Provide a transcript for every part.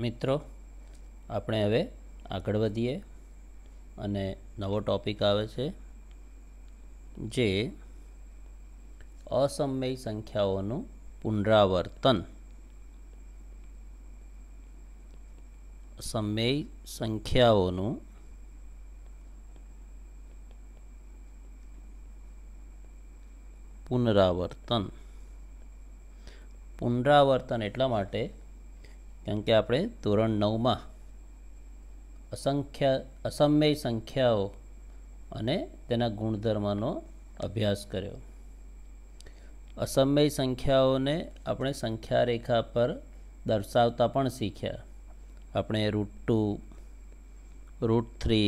મિત્રો આપણે હવે આગળ વધીએ અને નવો ટોપિક આવે છે જે અસમય સંખ્યાઓનું પુનરાવર્તન. સમય સંખ્યાઓનું પુનરાવર્તન. પુનરાવર્તન એટલા માટે કારણ કે આપણે ધોરણ 9માં અસમય સંખ્યાઓ અને તેના ગુણધર્મનો અભ્યાસ કર્યો. અસમય સંખ્યાઓને આપણે સંખ્યા રેખા પર દર્શાવતા પણ શીખ્યા. આપણે √2, √3,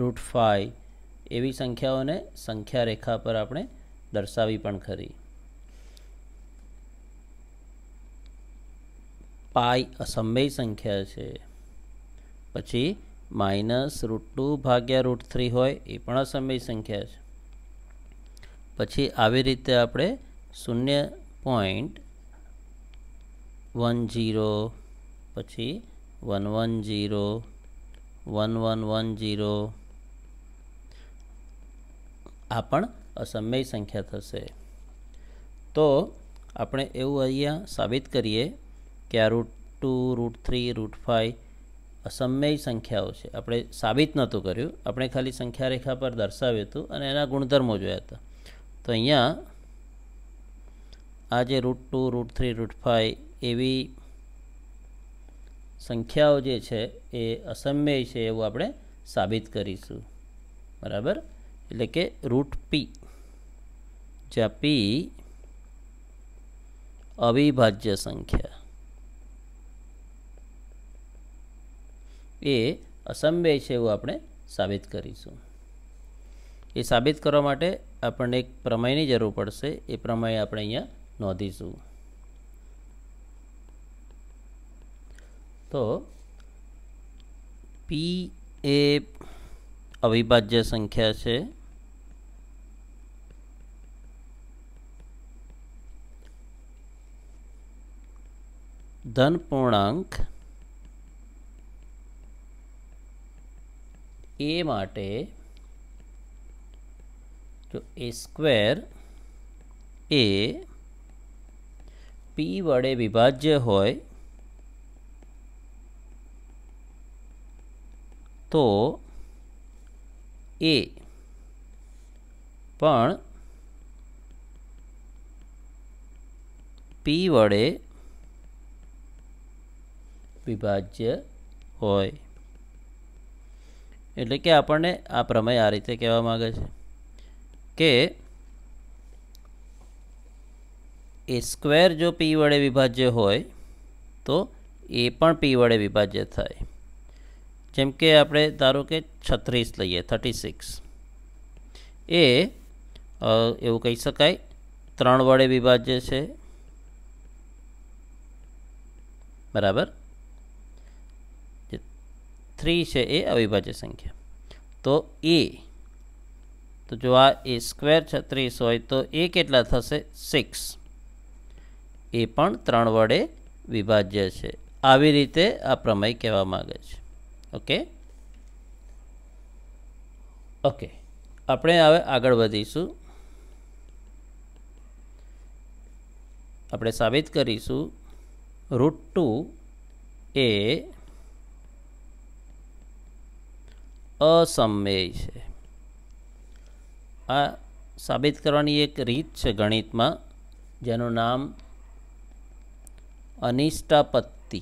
√5 એવી સંખ્યાઓને સંખ્યા રેખા પર આપણે દર્શાવી પણ ખરી. પાઈ અસમય સંખ્યા છે. પછી -√2 ભાગ્યા √3 હોય એ પણ અસમય સંખ્યા છે. પછી આવી રીતે આપણે 0.10 પછી 110 1110 આ પણ અસમય સંખ્યા થશે. તો આપણે એવું અહીંયા સાબિત કરીએ કે આ √2, √3, √5 અસમય સંખ્યાઓ છે. આપણે સાબિત નહોતું કર્યું, આપણે ખાલી સંખ્યા રેખા પર દર્શાવ્યું હતું અને એના ગુણધર્મો જોયા હતા. તો અહીંયા આ જે √2, √3, √5 એવી સંખ્યાઓ જે છે એ અસમય છે એવું આપણે સાબિત કરીશું. બરાબર? એટલે કે √p જ્યાં p અવિભાજ્ય સંખ્યા એ અસમય છે એવું આપણે સાબિત કરીશું. એ સાબિત કરવા માટે આપણને એક પ્રમેયની જરૂર પડશે. એ પ્રમેય આપણે અહીંયા નોંધીશું. તો p એ અવિભાજ્ય સંખ્યા છે. ધન પૂર્ણાંક a માટે જો a² એ p વડે વિભાજ્ય હોય તો a પણ p વડે વિભાજ્ય હોય. એટલે કે આપણને આ પ્રમેય આ રીતે કહેવા માંગે છે કે a² જો p વડે વિભાજ્ય હોય તો a પણ p વડે વિભાજ્ય થાય. જેમ કે આપણે ધારો કે 36 લઈએ, 36 એ એવું કહી શકાય 3 વડે વિભાજ્ય છે. બરાબર? 3 છે એ અવિભાજ્ય સંખ્યા. તો જો આ a² 36 હોય તો એ કેટલા થશે? 6. એ પણ 3 વડે વિભાજ્ય છે. આવી રીતે આ પ્રમેય કહેવા માંગે છે. ઓકે આપણે હવે આગળ વધીશું. આપણે સાબિત કરીશું √2 એ અસમય છે. આ સાબિત કરવાની એક રીત છે ગણિતમાં જેનું નામ અનિષ્ટાપત્તિ.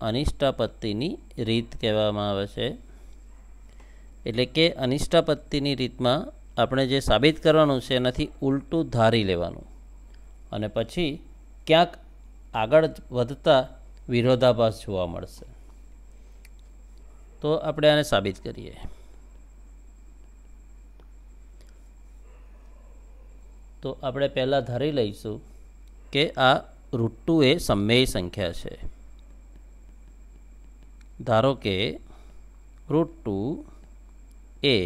અનિષ્ટાપત્તિની રીત કહેવામાં આવે છે. એટલે કે અનિષ્ટાપત્તિની રીતમાં આપણે જે સાબિત કરવાનું છે એનાથી ઉલટું ધારી લેવાનું અને પછી ક્યાંક આગળ વધતા વિરોધાભાસ જોવા મળશે. તો આપણે આને સાબિત કરીએ. તો આપણે પહેલાં ધારી લઈશું કે આ √2 એ સમય સંખ્યા છે. ધારો કે √2 એ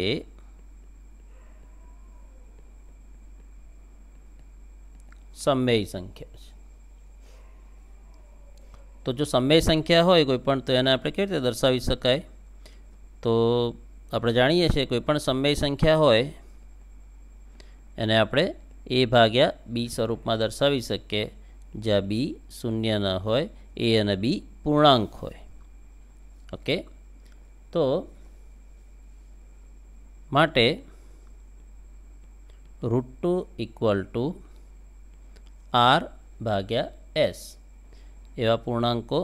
સમય સંખ્યા છે. તો જો સમય સંખ્યા હોય કોઈ પણ, તો એને આપણે કેવી રીતે દર્શાવી શકાય? તો આપણે જાણીએ છીએ કોઈ પણ સમય સંખ્યા હોય એને આપણે a ભાગ્યા b સ્વરૂપમાં દર્શાવી શકીએ, જ્યાં b શૂન્ય ન હોય, a અને b પૂર્ણાંક હોય. ઓકે, તો માટે √2 = r ભાગ્યા s એવા પૂર્ણાંકો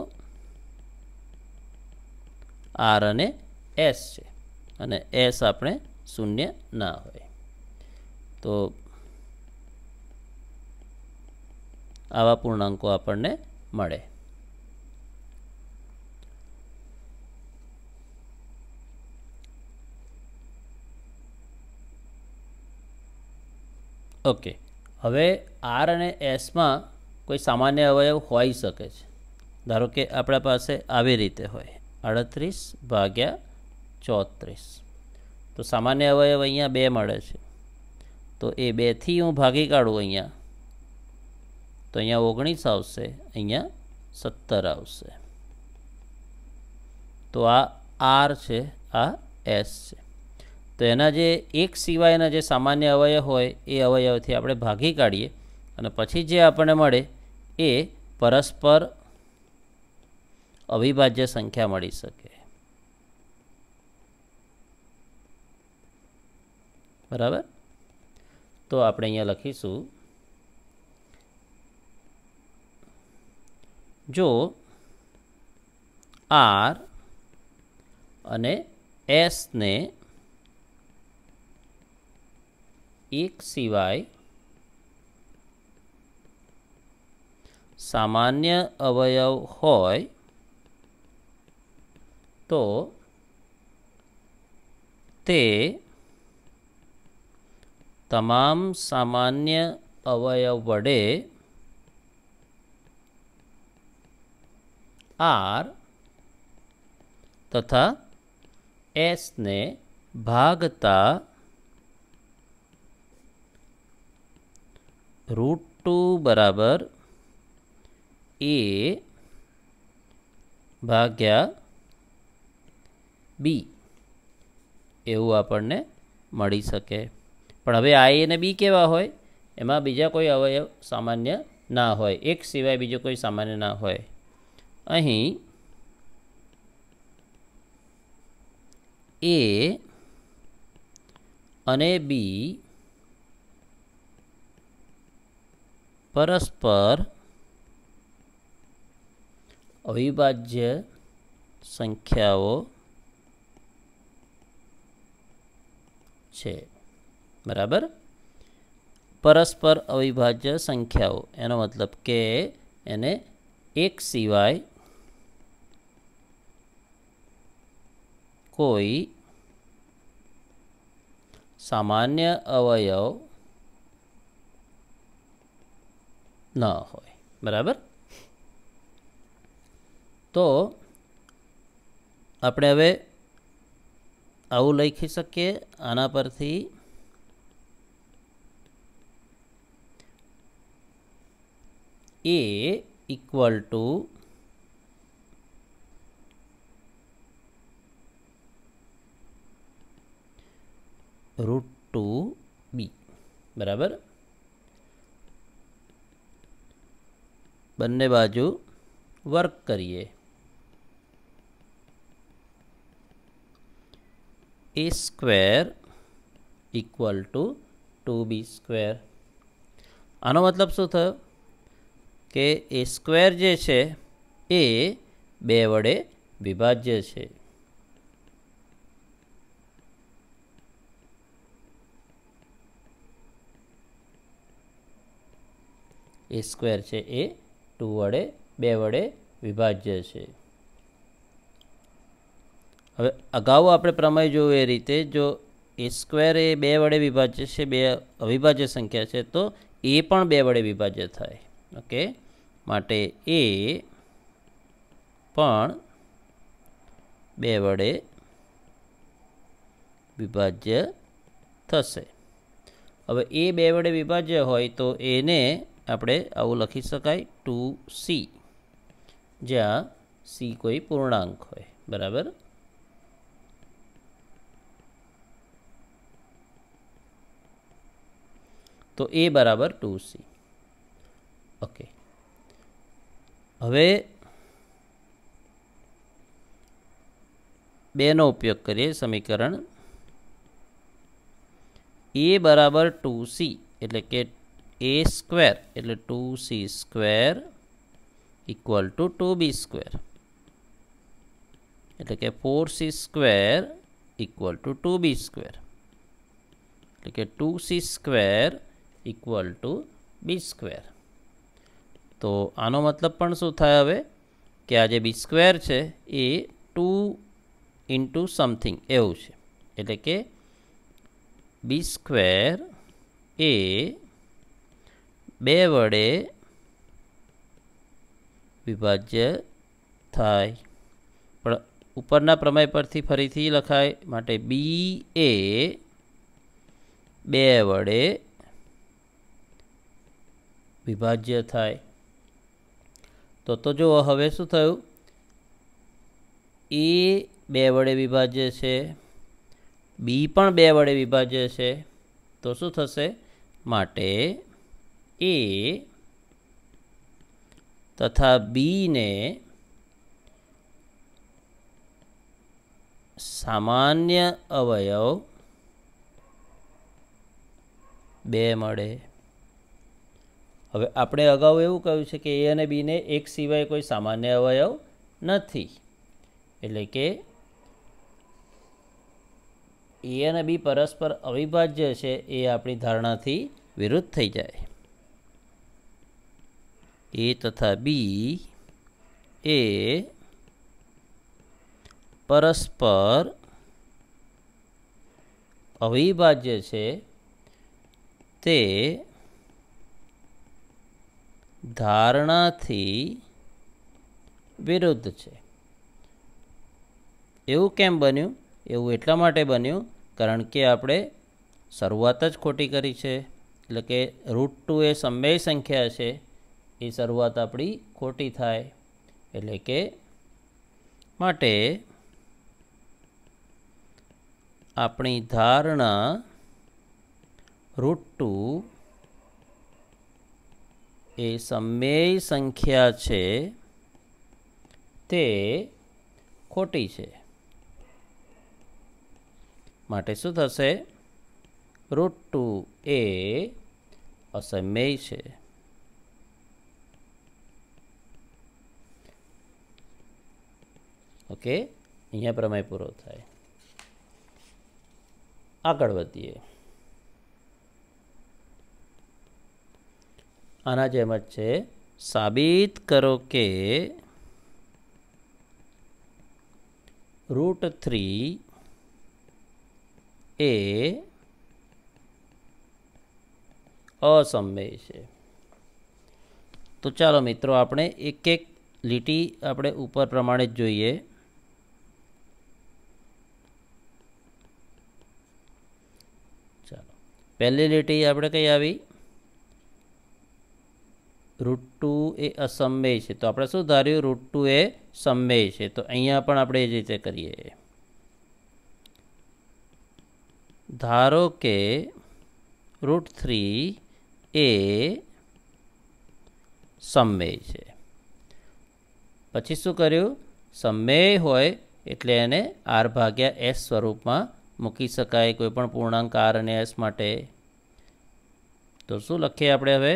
r અને s છે, અને s આપણે શૂન્ય ના હોય. તો આવા પૂર્ણાંકો આપણને મળે. ઓકે, હવે આર અને એસમાં કોઈ સામાન્ય અવયવ હોઈ શકે છે. ધારો કે આપણા પાસે આવી રીતે હોય 38/34. તો સામાન્ય અવયવ અહીંયા 2 મળે છે. તો એ 2થી હું ભાગી કાઢું અહીંયા, તો અહીંયા 19 આવશે, અહીંયા 17 આવશે. તો આ આર છે, આ એસ છે. તો એના જે એક સિવાયના જે સામાન્ય અવયવ હોય એ અવયવથી આપણે ભાગી કાઢીએ, અને પછી જે આપણને મળે એ પરસ્પર અવિભાજ્ય સંખ્યા મળી શકે. બરાબર? તો આપણે અહીંયા લખીશું, જો આર અને એસને એક સિવાય સામાન્ય અવયવ હોય તો તે તમામ સામાન્ય અવયવ વડે આર તથા એસને ભાગતા √2 બરાબર a ભાગ્યા b એવું આપણને મળી શકે. પણ હવે a અને b કેવા હોય? એમાં બીજા કોઈ અવયવ સામાન્ય ના હોય, એક સિવાય બીજો કોઈ સામાન્ય ના હોય. અહીં a અને b પરસ્પર અવિભાજ્ય સંખ્યાઓ છે. બરાબર? પરસ્પર અવિભાજ્ય સંખ્યાઓ એનો મતલબ કે એને એક સિવાય કોઈ સામાન્ય અવયવ ન હોય. બરાબર? તો આપણે હવે આવું લખી શકીએ. આના પરથી a = √2b. બરાબર? બંને બાજુ વર્ક કરીએ. a² = 2b². આનો મતલબ શું થયો? કે a² જે છે એ 2 વડે વિભાજ્ય છે. a² છે એ 2 વડે વિભાજ્ય છે. હવે અગાઉ આપણે પ્રમેય જોયું એ રીતે, જો a² એ 2 વડે વિભાજ્ય છે, 2 અવિભાજ્ય સંખ્યા છે, તો એ પણ 2 વડે વિભાજ્ય થાય. ઓકે, માટે એ પણ 2 વડે વિભાજ્ય થશે. હવે એ 2 વડે વિભાજ્ય હોય તો એને આપણે આવું લખી શકાય 2c જ્યાં સી કોઈ પૂર્ણાંક હોય. બરાબર. તો એ બરાબર 2c. ઓકે. હવે બેનો ઉપયોગ કરીએ સમીકરણ. એ બરાબર 2c એટલે કે એ સ્ક્વેર એટલે 2c square equal two 2b square એટલે કે 4c square equal two 2b square એટલે કે 2c square equal to B square. તો આનો મતલબ પણ શું થાય હવે કે આ જે બી સ્ક્વેર છે એ 2 ઇન્ટુ સમથિંગ એવું છે. એટલે કે બી સ્ક્વેર એ 2 વડે વિભાજ્ય થાય. પણ ઉપરના પ્રમેય પરથી ફરીથી લખાય માટે બી એ 2 વડે વિભાજ્ય થાય. તો જુઓ હવે શું થયું, એ 2 વડે વિભાજ્ય છે, બી પણ 2 વડે વિભાજ્ય છે. તો શું થશે, માટે એ તથા બીને સામાન્ય અવયવ 2 મળે. હવે આપણે અગાઉ એવું કહ્યું છે કે એ અને બીને એક સિવાય કોઈ સામાન્ય અવયવ નથી. એટલે કે એ અને બી પરસ્પર અવિભાજ્ય છે એ આપણી ધારણાથી વિરુદ્ધ થઈ જાય. એ તથા બી એ પરસ્પર અવિભાજ્ય છે તે ધારણાથી વિરુદ્ધ છે. એવું કેમ બન્યું? એવું એટલા માટે બન્યું કારણ કે આપણે શરૂઆત જ ખોટી કરી છે. એટલે કે √2 એ સમમેય સંખ્યા છે, એ શરૂઆત આપણી ખોટી થાય. એટલે કે માટે આપણી ધારણા √2 એ સમમેય સંખ્યા છે તે ખોટી છે. માટે શું થશે, √2 એ અસમમેય છે. ઓકે, અહીંયા પ્રમેય પૂરો થાય. આગળ વધીએ. આના જેમ જ છે, સાબિત કરો કે √3 એ અસમમેય છે. તો ચાલો મિત્રો આપણે એક એક લીટી આપણે ઉપર પ્રમાણે જ જોઈએ. ચાલો, પહેલી લીટી આપણે કઈ આવી, √2 એ અસમમેય છે. તો આપણે શું ધાર્યું, √2 એ સમમેય છે. તો અહીંયા પણ આપણે એ જ રીતે કરીએ. ધારો કે √3 એ સમમેય છે. પછી શું કર્યું, સમમેય હોય એટલે એને r/s સ્વરૂપમાં મૂકી શકાય કોઈ પણ પૂર્ણાંક r અને s માટે. તો શું લખીએ આપણે હવે,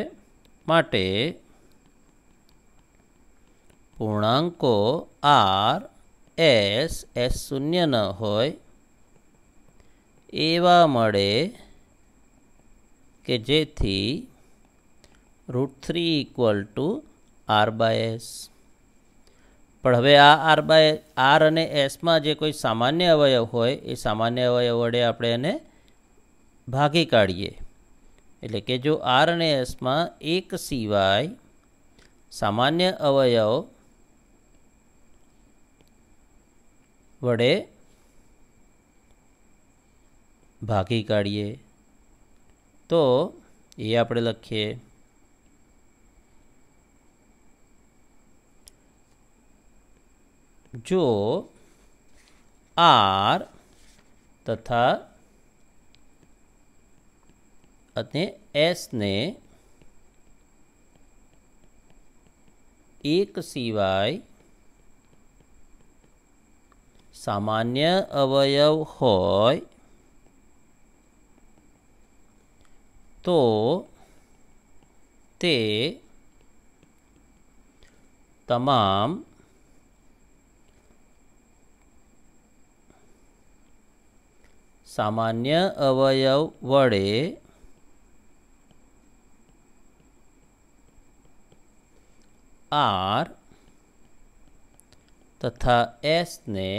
માટે પૂર્ણાંકો r s શૂન્ય ન હોય એવા મળે કે જેથી √3 = r/s. પણ હવે આ r અને sમાં જે કોઈ સામાન્ય અવયવ હોય એ સામાન્ય અવયવ વડે આપણે એને ભાગી કાઢીએ. એટલે કે જો r અને sમાં એક સિવાય સામાન્ય અવયવ વડે ભાગી કાઢીએ તો એ આપણે લખીએ. જો આર તથા અને એસને એક સિવાય સામાન્ય અવયવ હોય તો તે તમામ સામાન્ય અવયવ વડે આર તથા એસને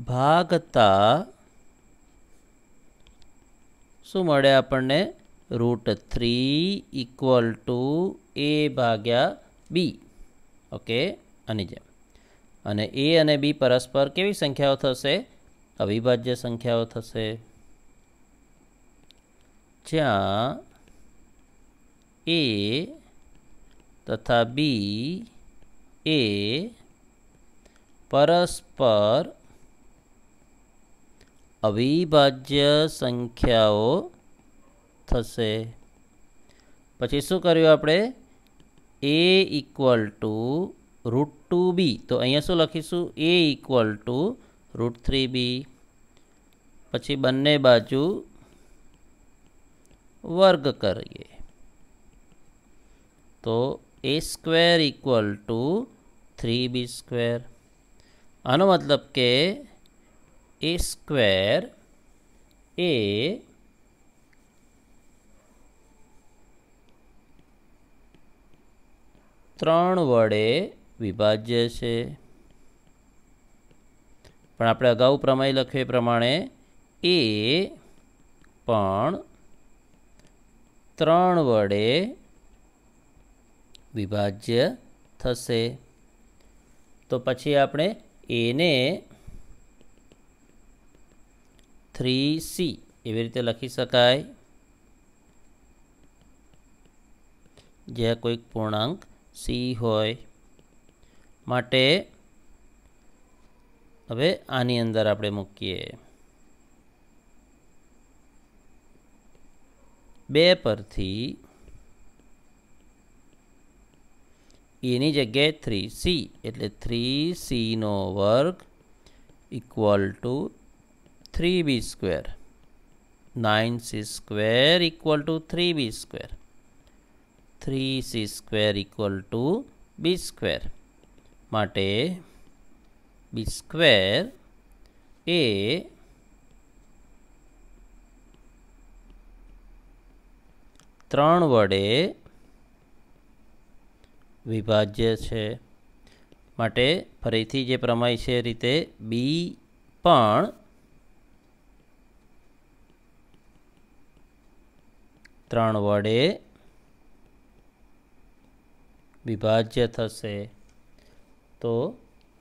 ભાગતા શું મળે આપણને? √3 = a ભાગ્યા બી. ઓકે, આની જેમ. અને એ અને બી પરસ્પર કેવી સંખ્યાઓ થશે? અવિભાજ્ય સંખ્યાઓ થશે. જ્યાં એ તથા બી એ પરસ્પર અવિભાજ્ય સંખ્યાઓ થશે. પછી શું કર્યું આપણે? a = √2b. તો અહીંયા શું લખીશું? a = √3b. પછી બંને બાજુ વર્ગ કરીએ તો a² = 3b². આનો મતલબ કે a² એ 3 વડે વિભાજ્ય છે. પણ આપણે અગાઉ પ્રમેય લખ્યો એ પ્રમાણે એ પણ 3 વડે વિભાજ્ય થશે. તો પછી આપણે એને 3c એવી રીતે લખી શકાય, જ્યાં કોઈક પૂર્ણાંક c હોય. માટે હવે આની અંદર આપણે મૂકીએ. 2 પરથી એની જગ્યાએ 3c એટલે 3c² = 3b². 9c² = 3b². 3c² = b². માટે b² એ 3 વડે વિભાજ્ય છે. માટે ફરીથી જે પ્રમેય છે એ રીતે બી પણ 3 વડે વિભાજ્ય થશે. તો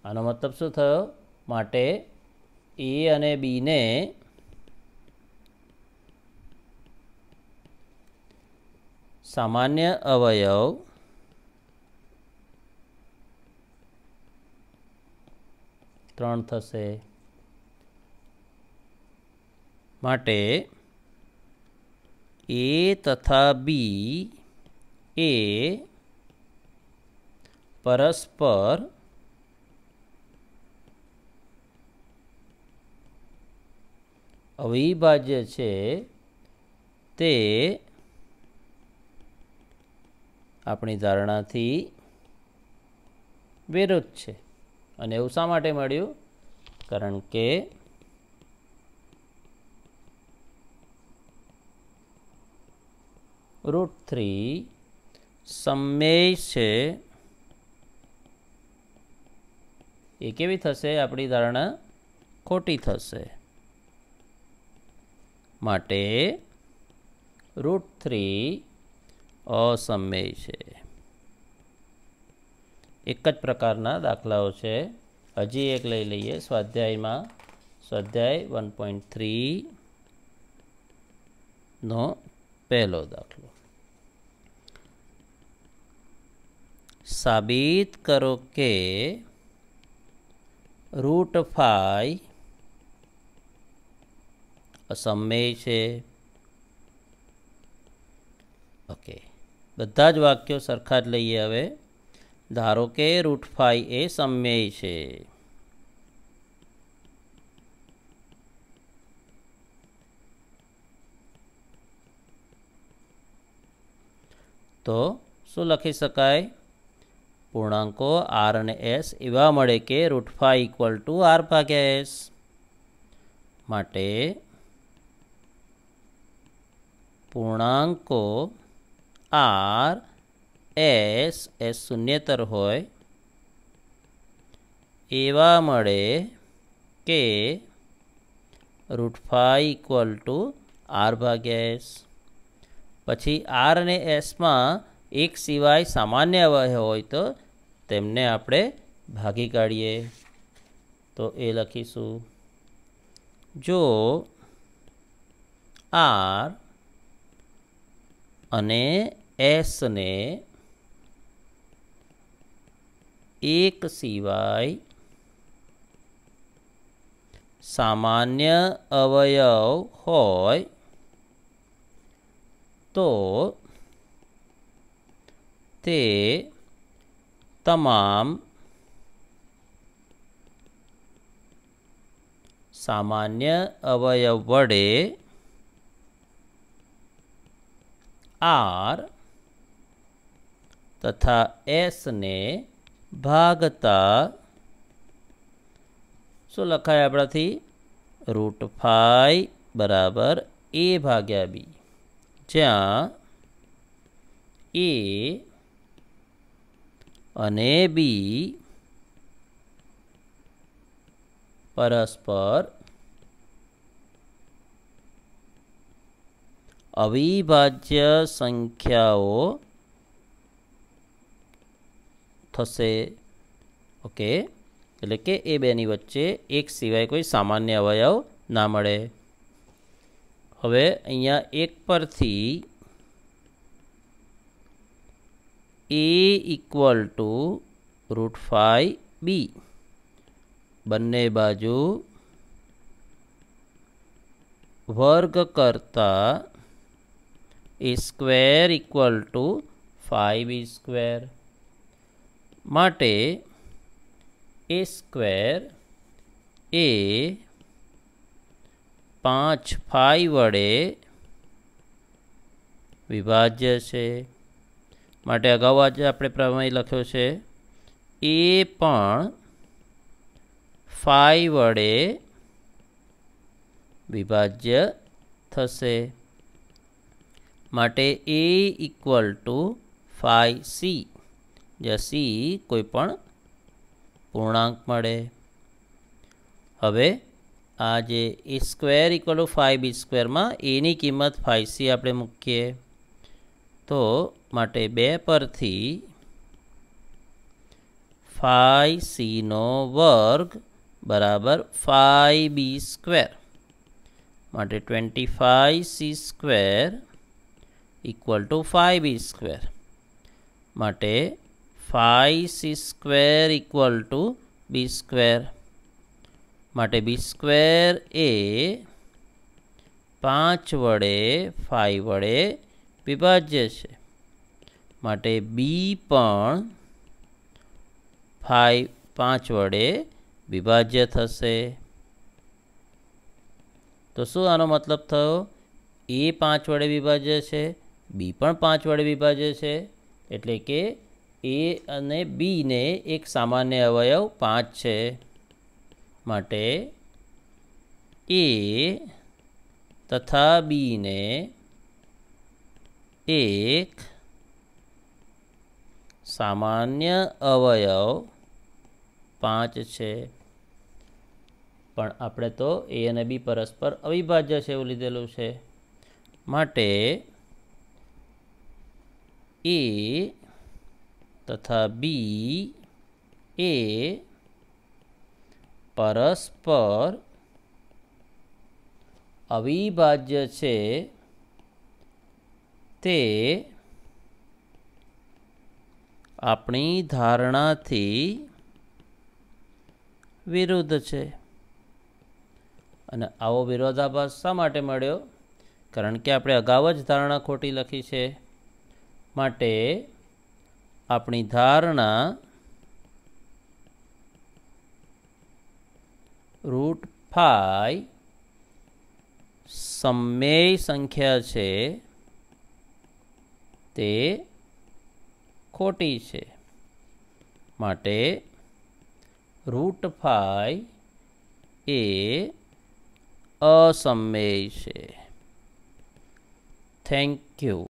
આનો મતલબ શું થયો? માટે એ અને બીને સામાન્ય અવયવ ત્રણ થશે. માટે એ તથા બી એ પરસ્પર અવિભાજ્ય છે તે આપણી ધારણાથી વિરુદ્ધ છે. અને એવું શા માટે મળ્યું? કારણ કે √3 સમમેય છે. એ કેવી થશે? આપણી ધારણા ખોટી થશે. માટે √3 અસમમેય છે. એક જ પ્રકારના દાખલાઓ છે. હજી એક લઈ લઈએ સ્વાધ્યાયમાં. સ્વાધ્યાય 1.3 નો પહેલો દાખલો. સાબિત કરો કે √5 અસમમેય છે. ઓકે, બધા જ વાક્યો સરખા જ લઈએ. હવે ધારો કે √5 એ સમમેય છે. તો શું લખી શકાય? પૂર્ણાંકો આર અને એસ એવા મળે કે √5 = r/s. માટે પૂર્ણાંકો આર એસ એસ શૂન્યેતર હોય એવા મળે કે √5 = r/s. પછી આર અને એસમાં એક સિવાય સામાન્ય અવયવ હોય તો તેમને આપણે ભાગી કાઢીએ. તો એ લખીશું, જો આર અને એસને એક સિવાય સામાન્ય અવયવ હોય તો તે તમામ સામાન્ય અવયવ વડે આર તથા એસને ભાગતા શું લખાય આપણાથી? √5 = a/b, જ્યાં a અને b પરસ્પર અવિભાજ્ય સંખ્યાઓ થશે. ઓકે, એટલે કે એ બેની વચ્ચે એક સિવાય કોઈ સામાન્ય અવયવ ના મળે. હવે અહીંયા એક પરથી a = √5b બંને બાજુ વર્ગ કરતા a² = 5b². માટે a² એ 5 વડે વિભાજ્ય છે. માટે અગાઉ આજે આપણે પ્રમેય લખ્યો છે, એ પણ 5 વડે વિભાજ્ય થશે. માટે a = 5c, જ્યાં c કોઈ પણ પૂર્ણાંક મળે. હવે આ જે a² = 5b² માં એની કિંમત 5c આપણે મૂકીએ. તો માટે 2 પરથી 5c² = 5b². માટે 25c² = 5b². માટે 5c² = b². માટે b² એ 5 વડે 5 વડે વિભાજ્ય છે. માટે બી પણ 5 વડે વિભાજ્ય થશે. તો શું આનો મતલબ થયો? એ 5 વડે વિભાજ્ય છે, બી પણ 5 વડે વિભાજ્ય છે. એટલે કે એ અને બીને એક સામાન્ય અવયવ 5 છે. માટે એ તથા બીને એક સામાન્ય અવયવ 5 છે. પણ આપણે તો એ અને બી પરસ્પર અવિભાજ્ય છે એવું લીધેલું છે. માટે એ તથા બી એ પરસ્પર અવિભાજ્ય છે તે આપણી ધારણાથી વિરુદ્ધ છે. અને આવો વિરોધાભાસ શા માટે મળ્યો? કારણ કે આપણે અગાઉ જ ધારણા ખોટી લખી છે. માટે આપણી ધારણા √5 સમમેય સંખ્યા છે તે ખોટી છે. માટે √5 એ અસમમેય છે. Thank you.